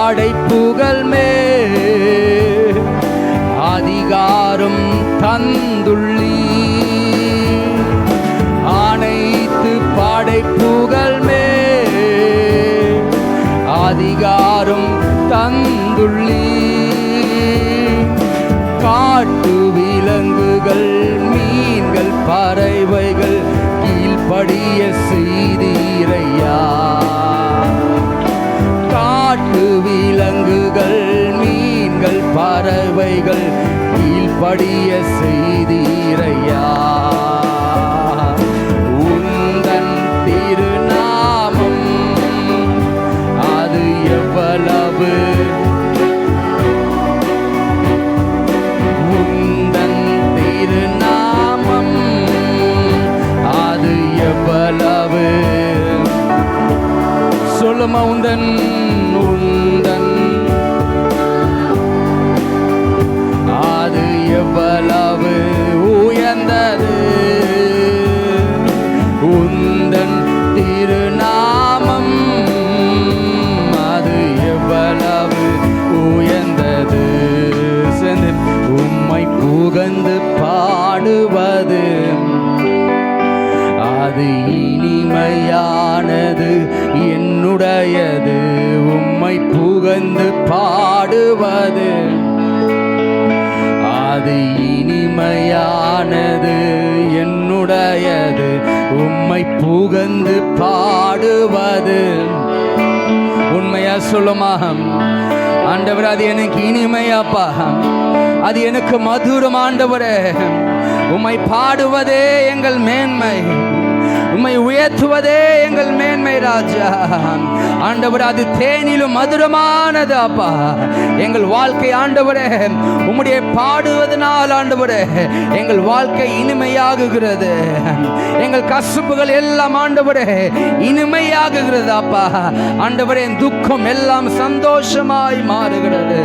படைப்புகள் மேல் அதிகாரம் தந்துள்ளீர். அனைத்து படைப்புகள் மேல் அதிகாரம் தந்துள்ளீர். காட்டு விலங்குகள், மீன்கள், பறவைகள் கீழ்ப்படிய செய்தீரையா. காட்டு விலங்குகள், மீன்கள், பறவைகள் கீழ்ப்படிய செய்தீரையா. உந்தன் திருநாமம் அது எவ்வளவு, உந்தன் திருநாமம் அது எவ்வளவு. சொல்லுமா, உந்தன் உந்தன் அது எவ்வளவு உயர்ந்தது. உந்தன் திருநாமம் அது எவ்வளவு உயர்ந்தது. உம்மை புகழ்ந்து பாடுவது அது இனிமையானது, என்னுடையது. உம்மை புகழ்ந்து பாடுவது அது இனிமையானது, என்னுடையது. உம்மை புகழ்ந்து பாடுவது. உண்மையா சொல்லுமா, ஆண்டவர் அது எனக்கு இனிமையாப்பா, அது எனக்கு மதுரம். ஆண்டவரே, உம்மை பாடுவதே எங்கள் மேன்மை, உம்மை உயர்த்துவதே எங்கள் மேன்மை ராஜா. ஆண்டவரே, அது தேனிலும் மதுரமானது அப்பா எங்கள் வாழ்க்கை. ஆண்டவரே, உம்முடைய பாடுவதனால் ஆண்டவரே எங்கள் வாழ்க்கை இனிமையாகுகிறது. எங்கள் கசுப்புகள் எல்லாம் ஆண்டவரே இனிமையாகுகிறது அப்பா. ஆண்டவரே, துக்கம் எல்லாம் சந்தோஷமாய் மாறுகிறது.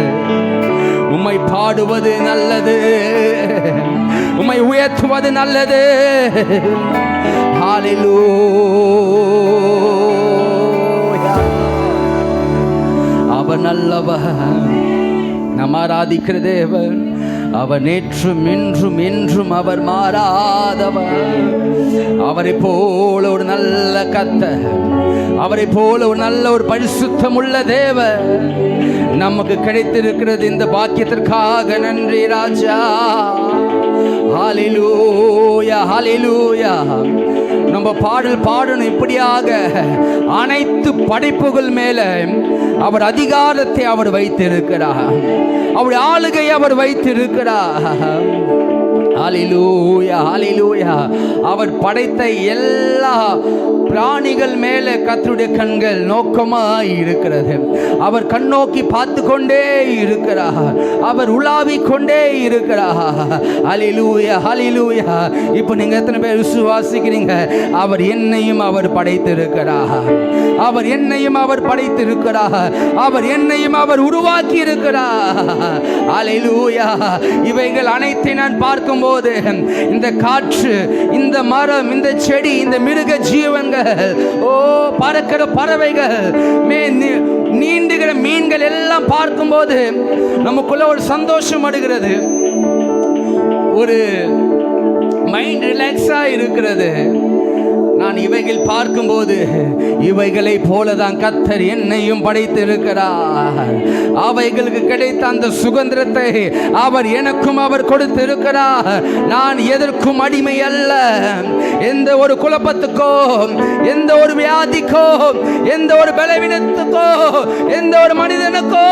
உம்மை பாடுவது நல்லது, உம்மை உயர்த்துவது நல்லது. ஹல்லேலூயா. அவர் நல்லவர், நாம் ஆராதிக்கிற தேவன். அவர் நேற்றும் இன்றும் என்றும் அவர் மாறாதவர். அவரை போல ஒரு நல்ல கர்த்தர், அவரை போல ஒரு நல்ல ஒரு பரிசுத்தம் உள்ள தேவன் நமக்கு கிடைத்திருக்கிறது. இந்த பாக்கியத்திற்காக நன்றி ராஜா. ஹல்லேலூயா, ஹல்லேலூயா. நம்ம பாடல் பாடணும் இப்படியாக, அனைத்து படைப்புகள் மேல அவர் அதிகாரத்தை அவர் வைத்திருக்கிறார், அவர் ஆளுகை அவர் வைத்திருக்கிறார். ஹல்லேலூயா, ஹல்லேலூயா. அவர் படைத்த எல்லா பிராணிகள் மேல கர்த்தருடைய கண்கள் நோக்கமாய் இருக்கிறது. அவர் கண்ணோக்கி பார்த்து கொண்டே இருக்கிறார், அவர் உலாவி கொண்டே இருக்கிறார். ஹல்லேலூயா, ஹல்லேலூயா. இப்போ நீங்க எத்தனை பேர் விசுவாசிக்கிறீங்க? அவர் என்னையும் அவர் படைத்திருக்கிறார், அவர் என்னையும் அவர் படைத்திருக்கிறார், அவர் என்னையும் அவர் உருவாக்கி இருக்கிறார். ஹல்லேலூயா. இவைகள் அனைத்தை நான் பார்க்கும்போது, இந்த காற்று, இந்த மரம், இந்த செடி, இந்த மிருக ஜீவன்கள், ஓ பறக்கிற பறவைகள், நீண்டுகிற மீன்கள் எல்லாம் பார்க்கும்போது நமக்குள்ள ஒரு சந்தோஷம் அடைகிறது, ஒரு மைண்ட் ரிலாக்ஸா இருக்கிறது. நான் இவைகள் பார்க்கும்போது இவைகளை போலதான் கர்த்தர் என்னையும் படைத்திருக்கிறார். அவைகளுக்கு கிடைத்த அந்த சுதந்திரத்தை அவர் எனக்கும் அவர் கொடுத்திருக்கிறார். நான் எதற்கும் அடிமை அல்ல. எந்த ஒரு குழப்பத்துக்கோ, எந்த ஒரு வியாதிக்கோ, எந்த ஒரு பலவீனத்துக்கோ, எந்த ஒரு மனிதனுக்கோ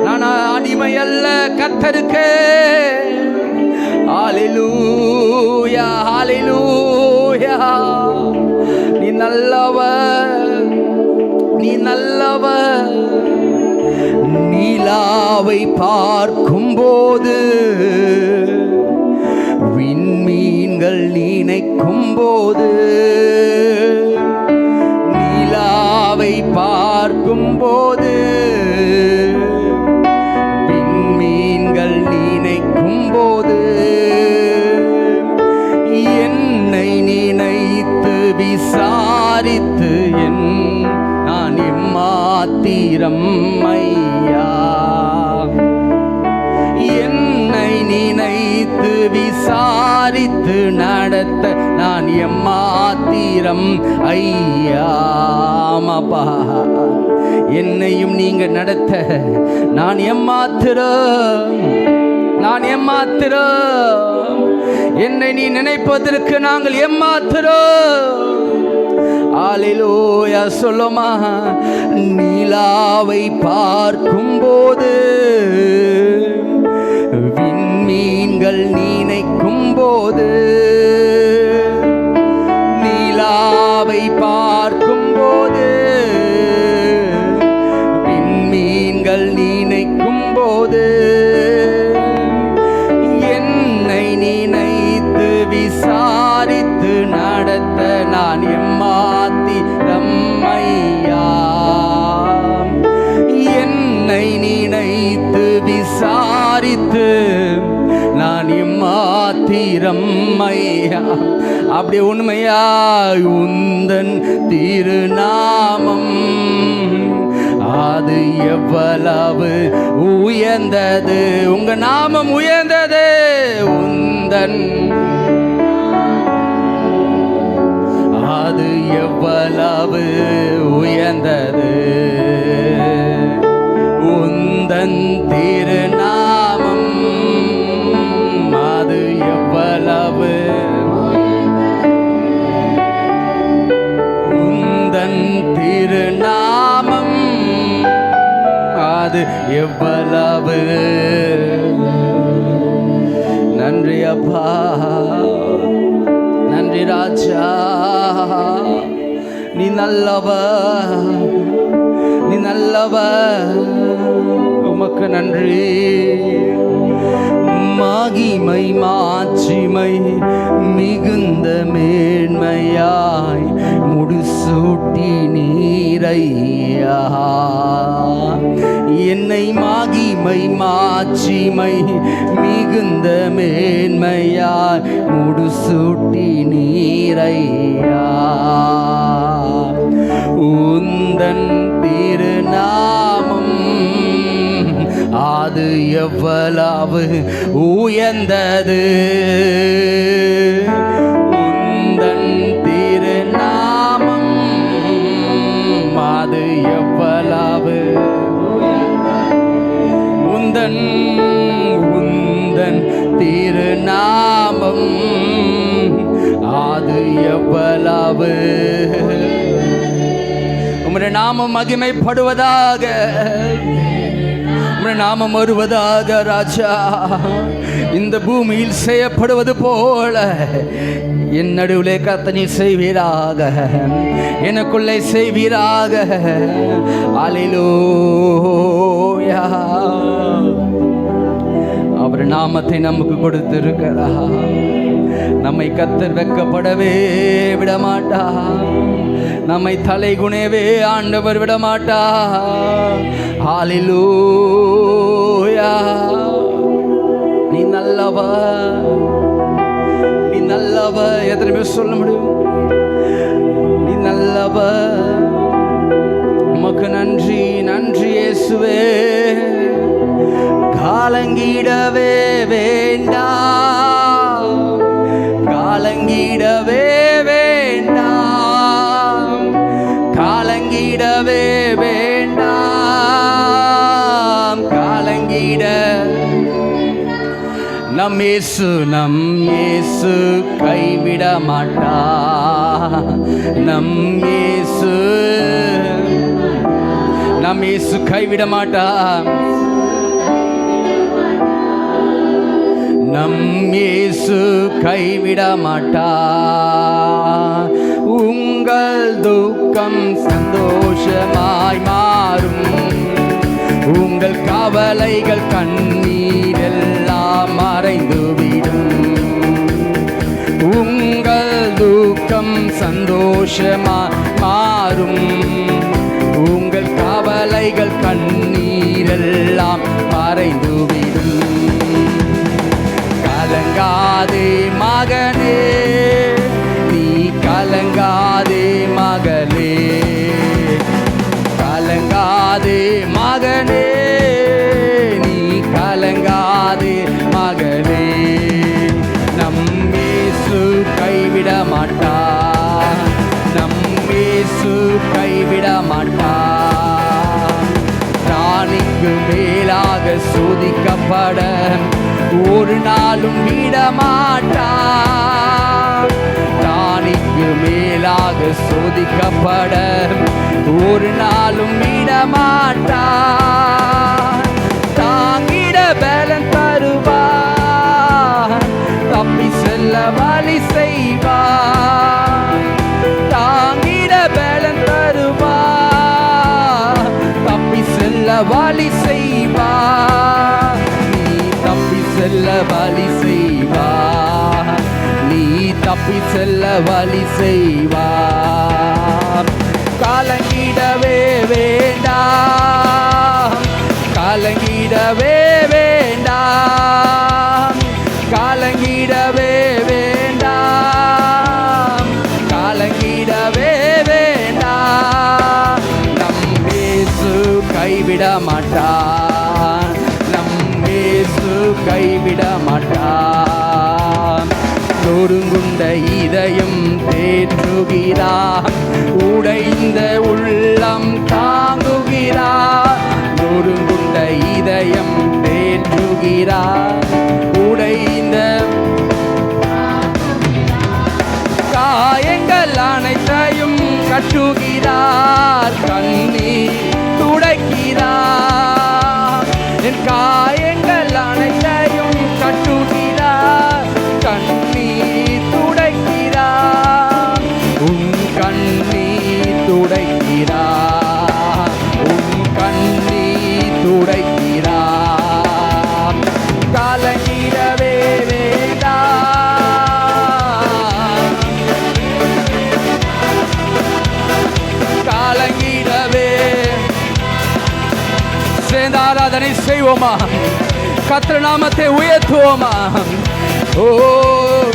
நான் அடிமை அல்ல, கர்த்தருக்கு. ஹல்லேலூயா, ஹல்லேலூயா. நீ நல்லவர், நீ நல்லவர். நீலாவை பார்க்கும்போது, விண்மீன்கள் நினைக்கும் போது, நீலாவை பார்க்கும்போது, விண்மீன்கள் நினைக்கும் போது, என்னை நினைத்து விசாரித்து நான் எம்மாத்திரம் ஐயா. என்னை நினைத்து விசாரித்து நடத்த நான் எம்மாத்திரம் ஐயா. ஆமாப்பா, என்னையும் நீங்க நடத்த நான் எம்மாத்திரம், நான் எம்மாத்திரம். என்னை நீ நினைப்பதற்கு நாங்கள் எம்மாத்திரம். அல்லேலூயா சொல்லுமா. நிலாவை பார்க்கும்போது, விண்மீன்கள் நினைக்கும் போது, நிலாவை பார்க்கும்போது, விண்மீன்கள் நினைக்கும் போது, என்னை நினைத்து விசாரித்து நடத்த நான் எம்மாத்திரம் ஐயா. என்னை நினைத்து விசாரித்து நான் எம்மாத்திரம் ஐயா. அப்படி உண்மையாய் உந்தன் திருநாமம் அது எவ்வளவு உயர்ந்தது. உங்க நாமம் உயர்ந்தது. உந்தன் அது எவ்வளவு உயர்ந்தது. உந்தன் திருநாமம் அது எவ்வளவு, உந்தன் திருநாமம் அது எவ்வளவு. நன்றி அப்பா, நன்றி ராஜா. நீ நல்லவர், நீ நல்லவர். உமக்கு நன்றி. மகிமை மாட்சிமை மிகுந்த மேன்மையாய் முடிசூட்டி நீரையா. என்னை மகிமை மாட்சிமை மிகுந்த மேன்மையாய் முடிசூட்டி நீரையா. உந்தன் திருநாமம் அது எவ்வளவு உயர்ந்தது. உந்தன் திருநாமம் அது எவ்வளவு உந்தன், உந்தன் திருநாமம் அது எவ்வளவு. உம்முடைய நாமம் மகிமைப்படுவதாக, உம்முடைய நாமம் வருவதாக ராஜா. இந்த பூமியில் செய்யப்படுவது போல என் நடுவிலே கர்த்தர் செய்வீராக, எனக்குள்ளே செய்வீராக. அல்லேலூயா. அவர் நாமத்தை நமக்கு கொடுத்திருக்கிறார். நம்மை கர்த்தர் வெட்கப்படவே விடமாட்டார். நம்மை தலை குனியவே ஆண்டவர் விடமாட்டார். ஹல்லேலூயா. நீ நல்லவர், நீ நல்லவர். எத்தனை பேர் சொல்ல முடியும்? நீ நல்லவர். உமக்கு நன்றி, நன்றி இயேசுவே. காலங்கிடவே வேண்டாம், காலங்கிடவே வேண்டாம், காலங்கிடவே வேண்டாம், காலங்கிட. நம் இயேசு கைவிட மாட்டா. நம் இயேசு கைவிட மாட்டா. நம் இயேசு கைவிட மாட்டா. உங்கள் துக்கம் சந்தோஷமாய் மாறும். உங்கள் கவலைகள் கண்ணீர் எல்லாம் மறைந்துவிடும். உங்கள் துக்கம் சந்தோஷமாய் மாறும். உங்கள் கவலைகள் கண்ணீர் எல்லாம் மறைந்துவிடும். கலங்காதே மகனே, நீ கலங்காதே மகளே. கலங்காதே மகனே, நீ கலங்காதே மகளே. நம் இயேசு கைவிட மாட்டார், நம் இயேசு கைவிட மாட்டார். ராணிக்கு மேலாக சோதிக்கப்பட ஒரு நாளும் விடமாட்டார். ராணிக்கு மேலாக சோதிக்கப்பட ஒரு நாளும் விடமாட்டார். தாங்கிட பலன் தருவார், தப்பி செல்ல வழி செய்வார். தாங்கிட பலன் தருவார், தப்பி செல்ல வழி செய்வார். நீ தப்பி செல்ல வழி செய்வார், நீ தப்பி செல்ல வழி செய்வார். கலங்கிடவே வேண்டாம், கலங்கிடவே வேண்டாம், கலங்கிடவே வேண்டாம், கலங்கிடவே வேண்டாம். நம் இயேசு கைவிட மாட்டார், நம் இயேசு கைவிட மாட்டார். நொறுங்குண்ட இதயம் தேற்றுகிறார், உடைந்த உள்ளம் தாங்குகிறார். நொறுங்குண்ட இதயம் தேற்றுகிறார், உடைந்த காயங்கள் அனைத்தையும் கட்டுகிறார், கண்ணீர் துடைக்கிறார். என் காயங்கள் அனைத்தையும் கட்டுகிறார், கண்ணீர் துடைக்கிறார். உன் கண்ணீர் துடைக்கிறார், உன் கண்ணீர் துடைக்கிறார். கலங்கிடவே வேண்டாம், கலங்கிடவே. சேர்ந்து ஆராதனை செய்வோமா, கர்த்தர் நாமத்தை உயர்த்துவோமா. ஓ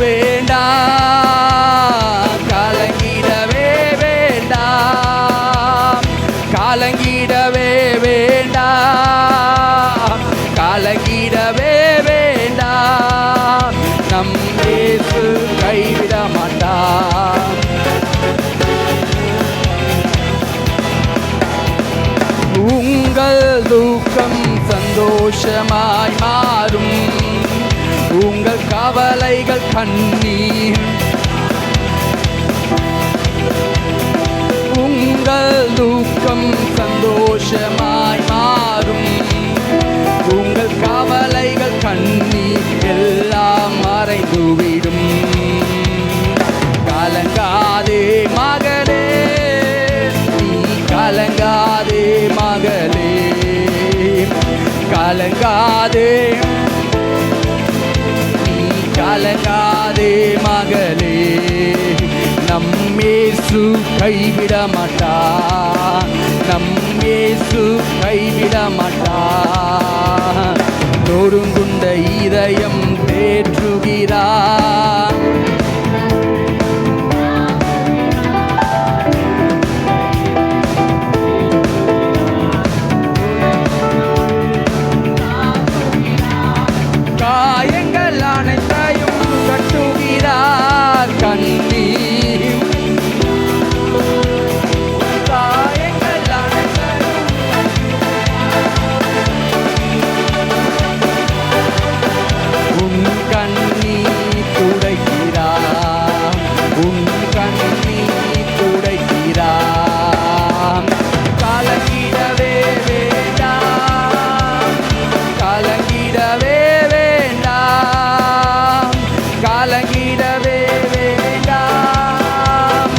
வேண்டாம், கலங்கிடவே வேண்டாம், கலங்கிடவே வேண்டாம், கலங்கிடவே வேண்டாம். நம் இயேசு கைவிட மாட்டார். உங்கள் துக்கம் சந்தோஷமாய் மாறும், உங்கள் கவலைகள் கண்ணீர். உங்கள் துக்கம் சந்தோஷமாய் மாறும், உங்கள் கவலைகள் கண்ணீர் எல்லாம் மறைந்துவிடும். கலங்காதே மகளே, நீ கலங்காதே மகளே, கலங்காதே, கலங்காதே மகளே. நம் இயேசு கைவிட மாட்டார், நம் இயேசு கைவிட மாட்டார். நொறுங்குண்ட இதயம் தேற்றுகிறார், காயங்கள் அனைத்தையும் கட்டுகிறார், கண்ணீர். காயங்கள் அனைத்தையும் உன் கண்ணீர் துடைக்கிறார், உன் கண்ணீர் துடைக்கிறார். கலங்கிடவே வேண்டாம், கலங்கிடவே வேண்டாம், கலங்கிடவே வேண்டாம்,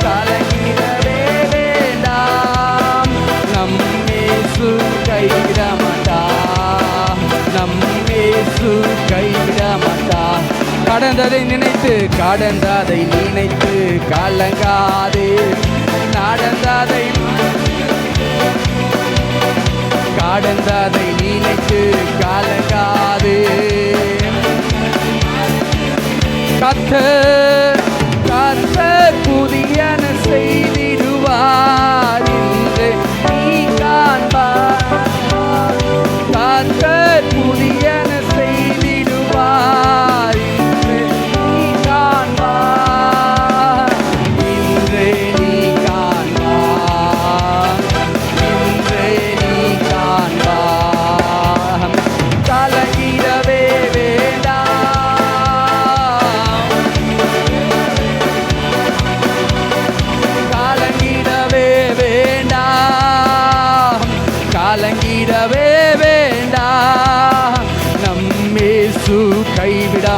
கலங்கிடவே வேண்டாம். நம் இயேசு கைவிட மாட்டார், நம் இயேசு கைவிட மாட்டார். கடந்ததை நினைத்து, கடந்ததை நினைத்து கலங்காதே, நடந்ததை கடந்ததை நினைத்து கலங்காதே. கர்த்தர் புதியன செய்திடுவார் என்று நீ காண்பாய்.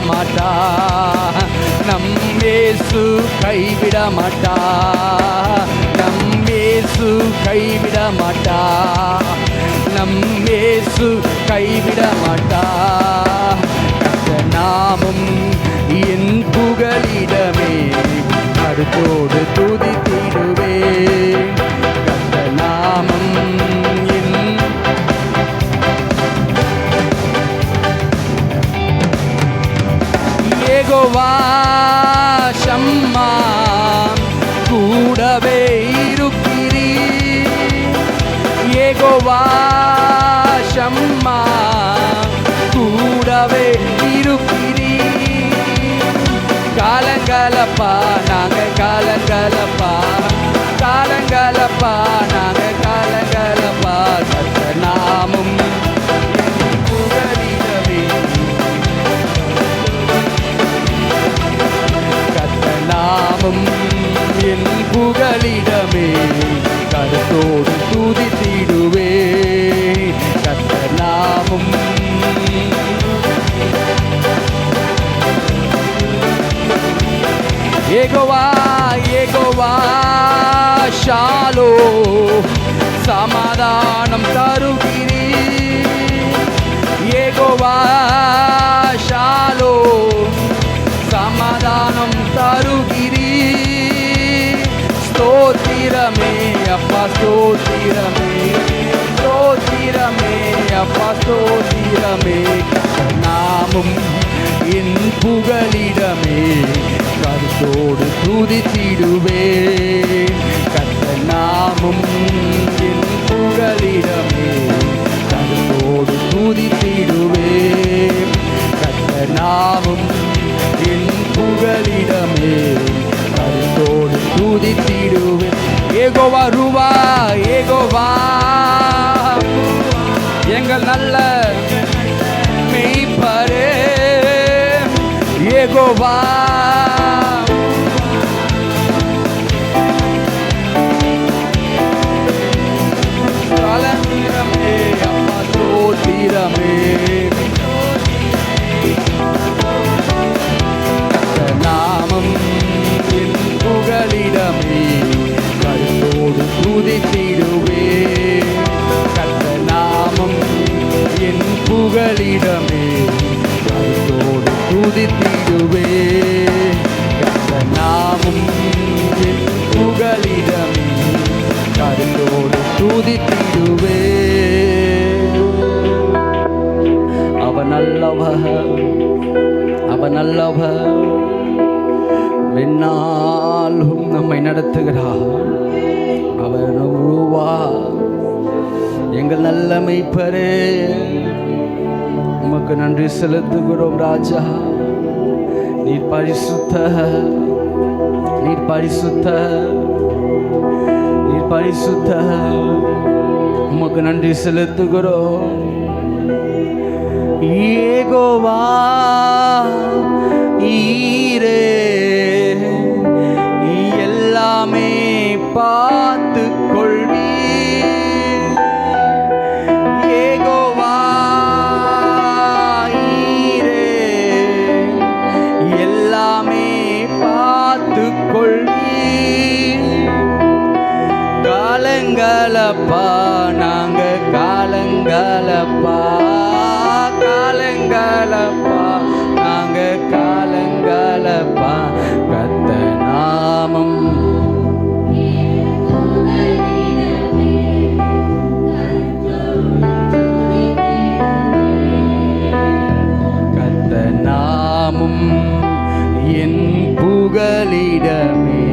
மாட்டா, நம் இயேசு கைவிட மாட்டா, நம் இயேசு கைவிட மாட்டா, நம் இயேசு கைவிட மாட்டா. கர்த்தர் நாமம் என் புகலிடமே, கருத்தோடு துதித்திடுவே. கர்த்தர் நாமம் யெகோவா ஷம்மா கூடவே இருக்கிறீர், யெகோவா ஷம்மா கூடவே இருக்கிறீர். காலங்களப்பா நாங்க காலங்களப்பா, காலங்களப்பா நாங்க காலங்களப்பா. கர்த்தர் நாமம் புகலிடமே, கர்த்தர் நாமம் என் புகலிடமே, கருத்தோடு துதித்திடுவே. கர்த்தர் நாமம் யெகோவா யெகோவா ஷாலோ சமாதானம் தருகிறீர், யெகோவா ஷாலோ சமாதானம் தருகிறீர். ஸ்தோத்திரமே அப்பா ஸ்தோத்திரமே, ஸ்தோத்திரமே அப்பா ஸ்தோத்திரமே. நாமும் என் புகலிடமே, கருத்தோடு துதித்திடுவே. கர்த்தர் நாமம் என் புகலிடமே, கருத்தோடு துதித்திடுவே. கர்த்தர் நாமம் என் புகலிடமே, கருத்தோடு துதித்திடுவே. யெகோவா ரூவா யெகோவா எங்கள் நல்ல மெய்ப்பரே, யெகோவா ஸ்தோத்திரமே அப்பா ஸ்தோத்திரமே. கர்த்தர் நாமம் என் புகலிடமே, கருத்தோடு துதித்திடுவே. கர்த்தர் நாமம் என் புகலிடமே, கருத்தோடு துதித்திடுவே. கர்த்தர் நாமம் என் புகலிடமே, கருத்தோடு துதித்திடுவே. அவன் நல்லவர், அவன் நல்லவர், எந்நாளும் நம்மை நடத்துகிறார். அவர் ரூவா எங்கள் நல்ல மெய்ப்பரே, உமக்கு நன்றி செலுத்துகிறோம் ராஜா. நீர் பரிசுத்த, நீர் பரிசுத்த, நீர் பரிசுத்த. உமக்கு நன்றி செலுத்துகிறோம். யெகோவா ஈரே எல்லாமே பார்த்து கொள்வீர், யெகோவா ஈரே எல்லாமே பார்த்து கொள்வீர். காலங்களப்பா நாங்க காலங்களப்பா, காலங்களப்பா நாங்க காலங்களப்பா. கர்த்தர் நாமம் கர்த்தர் நாமம் என் புகலிடமே,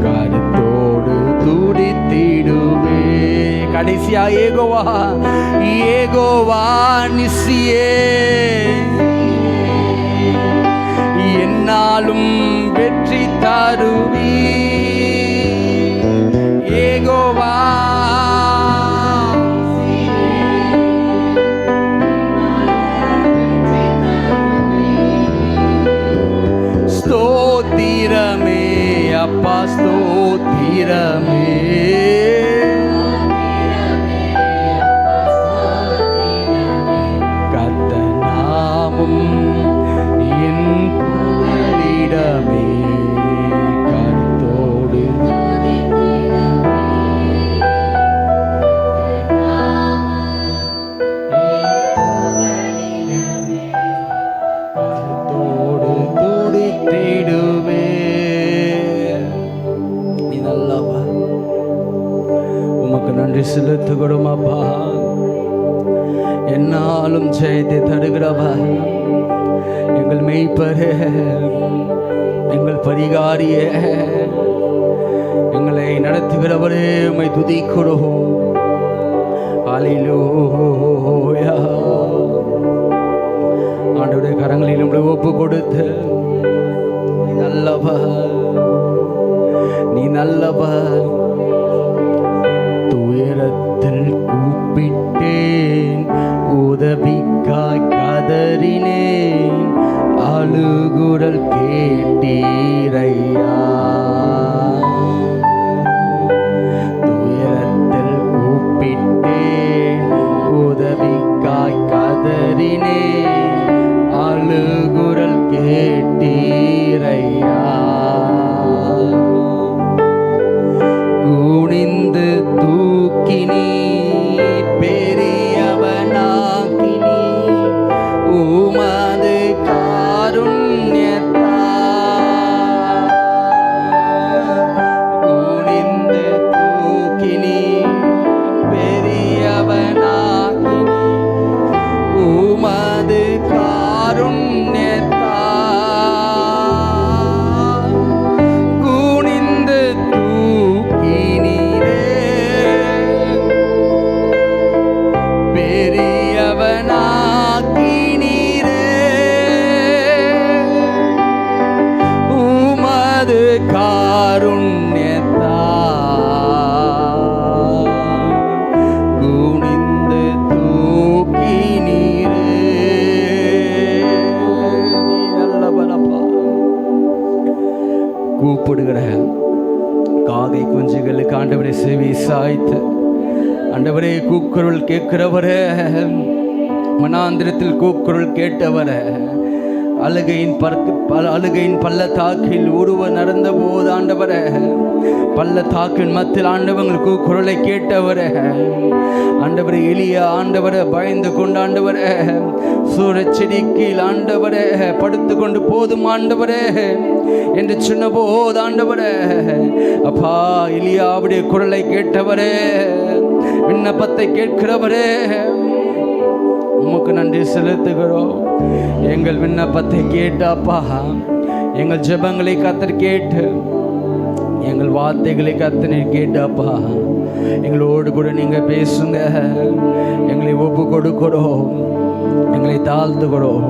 கருத்தோடு துதித்திடுவே. கடைசியா யெகோவா யெகோவா நிசியே என்னாலும் வெற்றி தருவீ. யெகோவா ஸ்தோத்திரமே அப்பா ஸ்தோத்திரமே. கர்த்தர் நாமம் செலுத்துகிறோம் அப்பா. என்னாலும் ஜெயத்தை தருகிறவர் எங்கள் மெய்ப்பரே, எங்கள் பரிகாரியே, எங்களை நடத்துகிறவரே, உம்மை துதிக்கிறோம். ஹல்லேலூயா. ஆண்டவருடைய கரங்களில் நம்மளை ஒப்பு கொடுத்து, நீ நல்லவர், நீ நல்லவர். துயரத்தில் கூப்பிட்டேன், உதவிக்காய் கதறினேன், அழுகுரல் கேட்டீரையா. துயரத்தில் கூப்பிட்டேன், உதவிக்காய் கதறினேன், அழுகுரல் கேட்டீரையா. குனிந்து தூக்கினீர், பெரியவனாக்கினீர், உமது காருண்யத்தால். குனிந்து தூக்கினீர், பெரியவனாக்கினீர், உமது காருண்யத்தால். குனிந்து தூக்கினீரே, பெரியவனாக்கினீரே, உமது காருண்யத்தால். குனிந்து தூக்கினீரே. நீ நல்லவனப்பா. கூப்பிடுகிற காகை குஞ்சுகளுக்கு ஆண்டவரை செவி சாய்த்து, ஆண்டவரே கூக்குரல் கேட்கிறவரே, மனாந்திரத்தில் கூக்குரல் கேட்டவரே, அழுகையின் பள்ளத்தாக்கில் ஒருவர் நடந்த போது ஆண்டவரே, பள்ளத்தாக்கின் மத்தியில் ஆண்டவங்கள் கூக்குரலை கேட்டவரே, ஆண்டவரே எலியா ஆண்டவரை பயந்து கொண்டு ஆண்டவரே சூரச்செடிக்கு ஆண்டவரே படுத்து கொண்டு போதும் ஆண்டவரே என்று சொன்ன போது ஆண்டவரே, அப்பா எலியாவுடைய குரலை கேட்டவரே, விண்ணப்பத்தை கேட்கிறவரே, உமக்கு நன்றி செலுத்துகிறோம். எங்கள் விண்ணப்பத்தை கேட்டாப்பா, எங்கள் ஜெபங்களை கர்த்தர் கேட்டு, எங்கள் வார்த்தைகளை கர்த்தர் கேட்டாப்பா, எங்களோடு கூட நீங்க பேசுங்க. எங்களை ஒப்பு கொடுக்கிறோம், எங்களை தாழ்த்துகிறோம்.